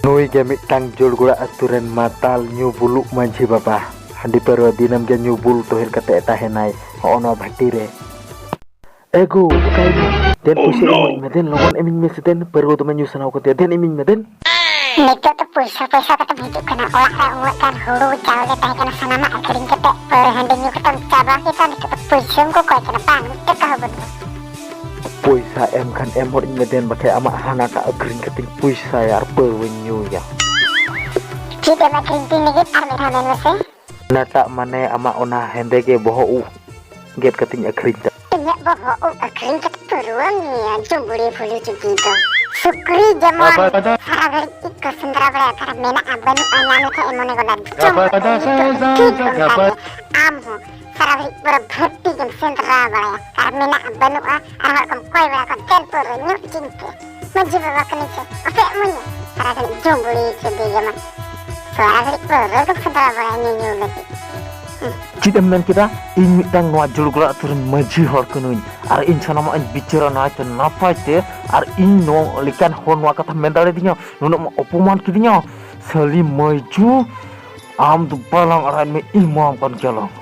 Nui ge mitang jol gula aturan matal nyu bulu manji baba handi perwa dinam ge nyu bulu tohir kate tahenai ono bhatire ego bukai den pusi emoi meden logon eming meseden perwa to menyu sanau kote den eming meden nito to pulsa kata hidup kana olah ra uatan hulu caule tahe kana sanama akring kete per handi nyu ketam cabah kita nito to pulsa ko koy kana pang teka habun puisa em kan emor meden bakai ama hana ka agring keting puisa ya perwenyu ya kita makring tinigit arme ramen wase nata mane ama ona hende ge boho u get keting agring nya boho u akring kete peruang ya jumburi bulu jugito sukri jamon saragari ikko sendra bra kara mena abanu anyanu ka emone godan amho saragari bra bhatti jam sendra bra karmena abanu arhar kam koi bra kan tempur nyuk jingke manji baba kani se ape munya saragari jumburi chede jama saragari bra kam sendra bra nyu lagi Cidem men kita in mitang noa jul gula turun maji hor kunuin ar in sana ma bicara na ten napa te ar in no likan hon wa kata mentale dinya nono ma opoman kidinya sali maju am du balang aran me imam kan jalang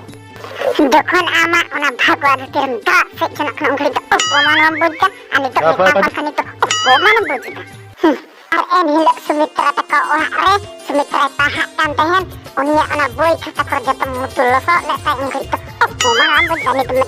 dokon ama ona bhagwan tiram da se chana kan ungli to opoman bujja ani to apa kan itu opoman bujja ar en hilak sumitra ta ka oha re sumitra paha kan tehen unia ana boy kata kerja temu tuloso lek saya ungli to opoman bujja ni temen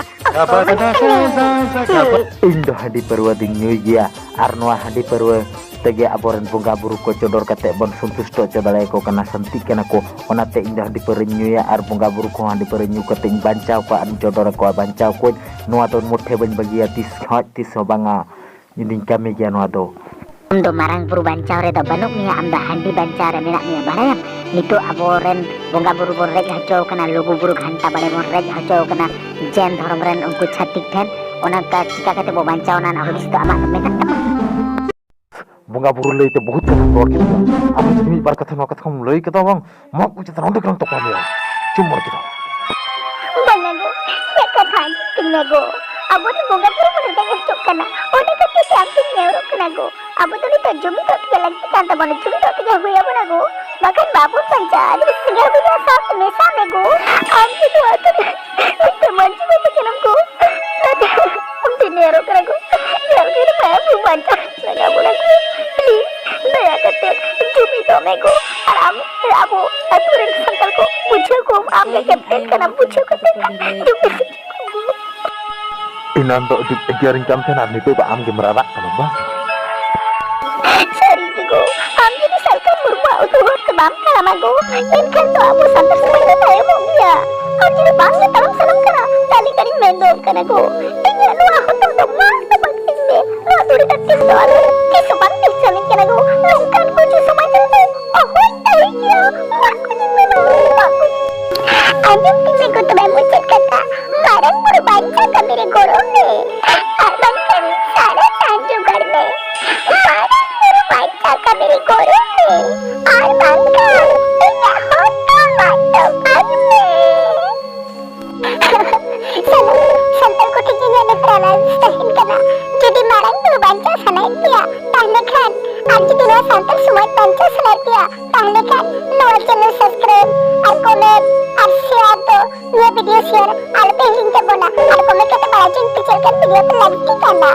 indah hadi perwa dingyu ya arnoa hadi perwa tege aboran bunga buru ko codor kate bon suntus to codale ko kana santi kana ko ona te indah di perenyu ya ar bunga buru ko handi perenyu keting bancau ko an codor ko bancau ko noa ton muthe ban bagia tis hot tis sobanga inding kami ya noa do Ando marang buru bancau re do banuk mia amba handi bancau re mina mia barayam nito aboren bunga buru borrek hacau kana lugu buru ghanta bale borrek hacau kana jen dhorom ren ungku chatik then ona ka chika kate bo bancau nan ahudis to amak mekan bunga buru lei te बहुत kana dor kita am simi bar katha no katha lei kita bang mak ku chata onde kan to pa ya cumor kita banago ya kathan tinnego abo ni bunga buru mo dang estok kana oni kate camping neuro kana go abo to ni to jumi to tiga lagi kan ta bani jumi to tiga huya banago makan babu panca adi tiga huya sa mesa nego am itu atu itu manji babu janam go am dinero kana go ya ini babu panca naga banago please daya kate jumi to nego aram abo aturin santal ko bujhe ko am ke captain kana bujhe kate jumi inanto dik ejaring kam tenar ni ba am ge merarak kana ba sorry go am jadi salka murma utuh kebam kalama go inkan to abu santas semua tayo mo ya am jadi bangga taram salam kana tali kari mendo kana go inya no ahotam to mas to bagtinde no turi tatis to alo kiso bangti sami kana go lungkan ko ju samajan to ahoy tayo mak ko jing meno mak ko anjing tinggal ko to bay mucet kata marang pur banca ka mere goro ne abang kan sara tanju garne marang pur banca ka mere goro ne ar bangka ina hoto mato pagne santal ko tijinya ne prana stahin kana jadi marang pur banca sanai dia tahle kan ar jadi no santal semua banca sanai dia tahle kan no channel subscribe ar comment ar share to new video share ar link ke bona ar comment kata bajin picture kan video pe lagi kana